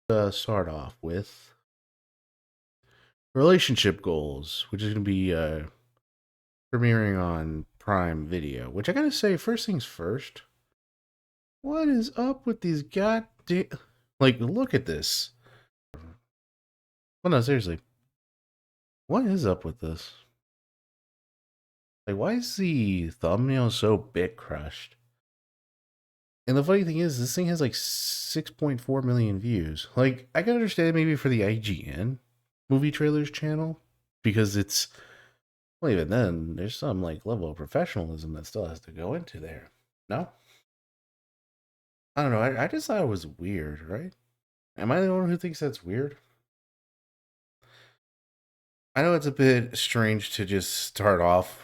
Start off with relationship goals, which is going to be premiering on Prime Video. Which I gotta say, first things first, what is up with these goddamn? Like, look at this. Well, no, seriously, what is up with this? Like, why is the thumbnail so bit crushed? And the funny thing is, this thing has like 6.4 million views. Like, I can understand maybe for the IGN movie trailers channel because it's, well, even then, there's some like level of professionalism that still has to go into there. No, I don't know. I just thought it was weird, right? Am I the one who thinks that's weird? I know it's a bit strange to just start off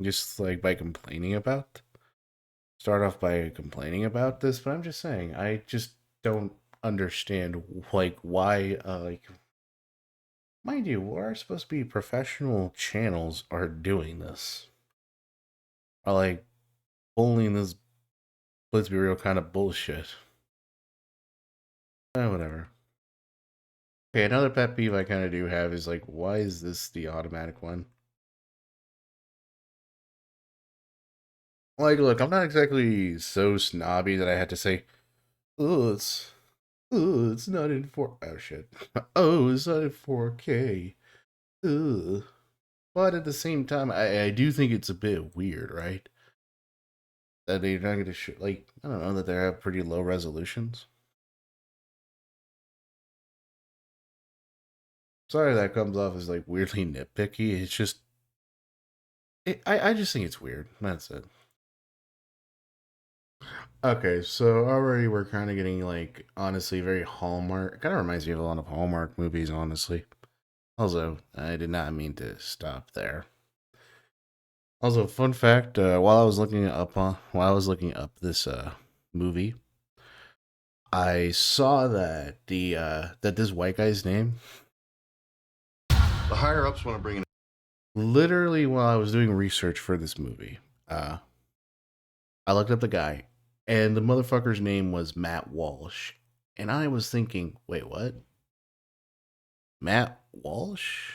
just like by complaining about this, but I'm just saying I just don't understand like why like, mind you, what are supposed to be professional channels are doing this. Are like pulling this, let's be real, kind of bullshit. Whatever. Okay, another pet peeve I kind of do have is like, why is this the automatic one? Like, look, I'm not exactly so snobby that I had to say, oh, it's not in 4. Oh shit. Oh, it's not in 4K. Ugh. But at the same time, I do think it's a bit weird, right? That they're not going to show, like, I don't know, that they have pretty low resolutions. Sorry that comes off as like weirdly nitpicky. It's just, I just think it's weird. That's it. Okay, so already we're kind of getting like honestly very Hallmark. Kind of reminds me of a lot of Hallmark movies, honestly. Also, I did not mean to stop there. Also, fun fact: while I was looking up this movie, I saw that that this white guy's name. The higher ups want to bring in. Literally, while I was doing research for this movie, I looked up the guy, and the motherfucker's name was Matt Walsh, and I was thinking, wait, what? Matt Walsh?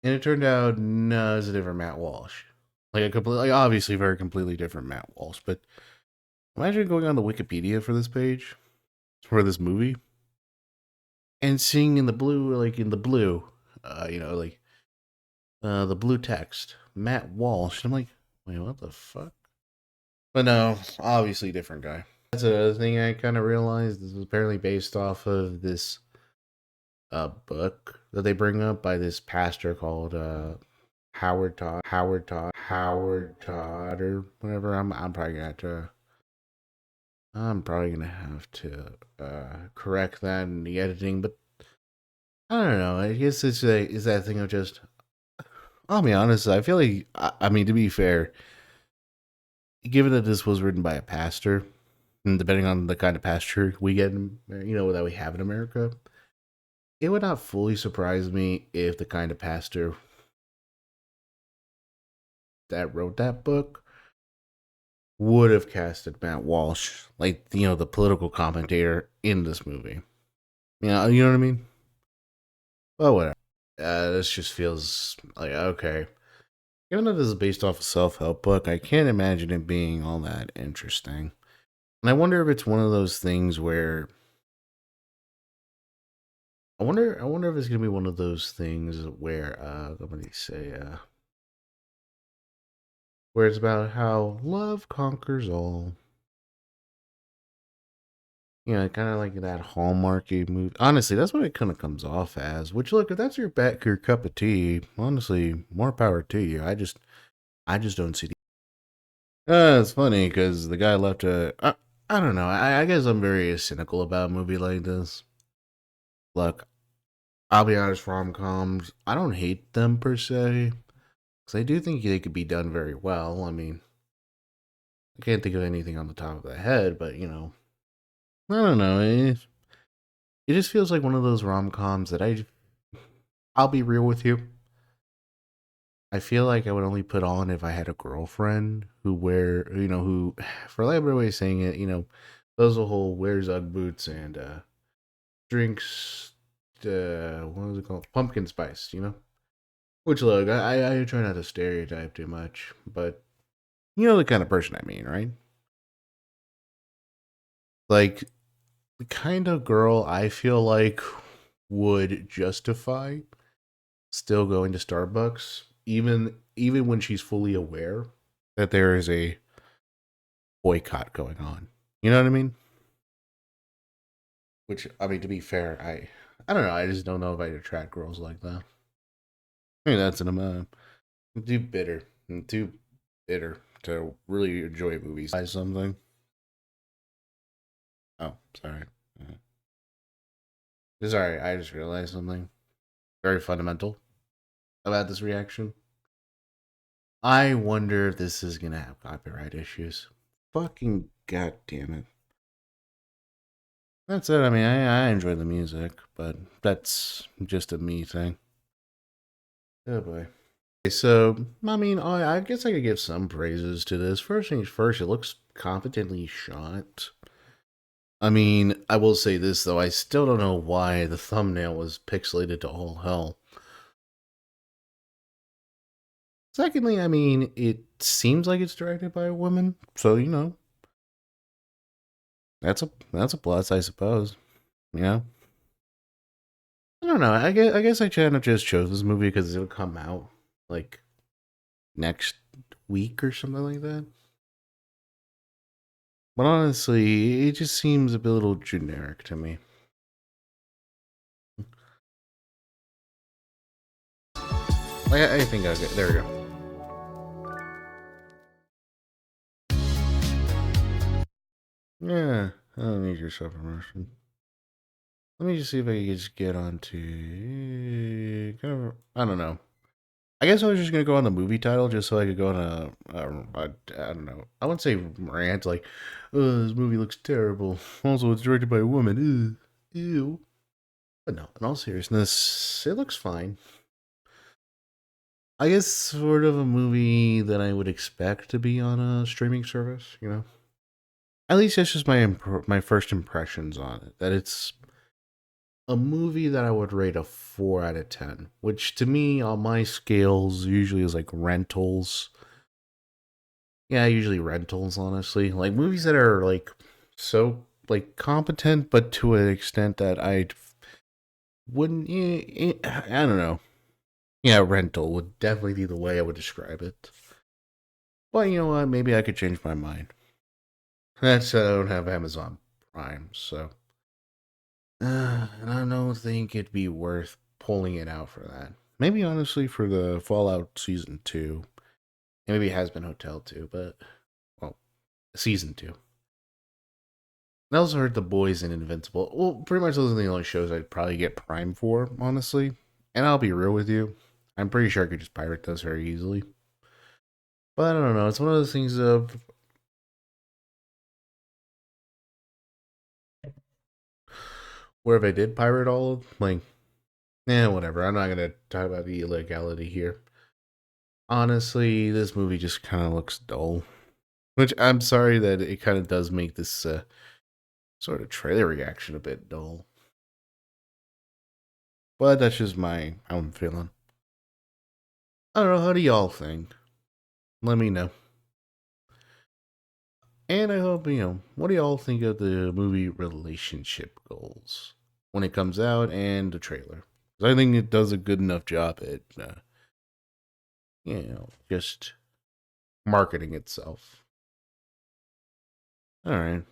And it turned out, no, it's a different Matt Walsh. Like obviously very completely different Matt Walsh. But imagine going on the Wikipedia for this page, for this movie, and seeing in the blue, the blue text, Matt Walsh. And I'm like, wait, what the fuck? But no, obviously different guy. That's another thing I kind of realized. This was apparently based off of this book that they bring up by this pastor called Howard Todd, or whatever. I'm probably gonna have to correct that in the editing, but I don't know. I guess is that thing of just. I'll be honest. I feel like I mean, to be fair, given that this was written by a pastor, and depending on the kind of pastor we get, that we have in America, it would not fully surprise me if the kind of pastor that wrote that book would have casted Matt Walsh, like the political commentator in this movie. You know what I mean? Well, whatever. This just feels like okay. Even though this is based off a self-help book, I can't imagine it being all that interesting. And I wonder if it's one of those things where I wonder if it's gonna be one of those things where somebody say where it's about how love conquers all. Kind of like that Hallmarky movie. Honestly, that's what it kind of comes off as. Which, look, if that's your cup of tea, honestly, more power to you. I just don't see the. It's funny because the guy left a. I don't know. I guess I'm very cynical about a movie like this. Look, I'll be honest, rom coms, I don't hate them per se. Because I do think they could be done very well. I mean, I can't think of anything on the top of the head, but, I don't know. It just feels like one of those rom coms that I'll be real with you. I feel like I would only put on if I had a girlfriend who, for lack of a better way of saying it, does the whole wears Ugg boots and drinks, what is it called? Pumpkin spice, you know? Which, look, I try not to stereotype too much, but you know the kind of person I mean, right? Like, the kind of girl I feel like would justify still going to Starbucks, even when she's fully aware that there is a boycott going on. You know what I mean? Which, I mean, to be fair, I don't know. I just don't know if I'd attract girls like that. I mean, that's I'm too bitter. I'm too bitter to really enjoy movies. Buy something. Oh, sorry. Sorry, I just realized something very fundamental about this reaction. I wonder if this is gonna have copyright issues. Fucking goddamn it. That's it. I mean, I enjoy the music, but that's just a me thing. Oh boy. Okay, so, I mean, I guess I could give some praises to this. First things first, it looks competently shot. I mean, I will say this, though. I still don't know why the thumbnail was pixelated to all hell. Secondly, I mean, it seems like it's directed by a woman, so, you know, that's a plus, I suppose. You know? I don't know. I guess I kind of just chose this movie because it'll come out, like, next week or something like that. But honestly, it just seems a bit little generic to me. I think I'll get there. We go. Yeah, I don't need your self immersion. Let me just see if I can just get onto. I don't know. I guess I was just gonna go on the movie title just so I could go on I don't know. I wouldn't say rant like, oh, this movie looks terrible. Also, it's directed by a woman. Ew. Ew. But no, in all seriousness, it looks fine. I guess sort of a movie that I would expect to be on a streaming service, you know. At least that's just my first impressions on it. That it's a movie that I would rate a 4 out of 10, which to me on my scales usually is like rentals. Yeah, usually rentals, honestly. Like movies that are like so like competent, but to an extent that I wouldn't. I don't know. Yeah, rental would definitely be the way I would describe it. But you know what? Maybe I could change my mind. That's I don't have Amazon Prime, so and I don't think it'd be worth pulling it out for that. Maybe honestly for the Fallout season 2, and maybe Has Been Hotel too, but well, season 2. I also heard The Boys and Invincible. Well, pretty much those are the only shows I'd probably get Prime for, honestly. And I'll be real with you, I'm pretty sure I could just pirate those very easily. But I don't know. It's one of those things of where if I did pirate all of, like, whatever. I'm not gonna talk about the illegality here. Honestly, this movie just kind of looks dull. Which I'm sorry that it kind of does make this sort of trailer reaction a bit dull. But that's just how I'm feeling. I don't know. How do y'all think? Let me know. And I hope, what do y'all think of the movie Relationship Goals when it comes out and the trailer? 'Cause I think it does a good enough job at, just marketing itself. All right.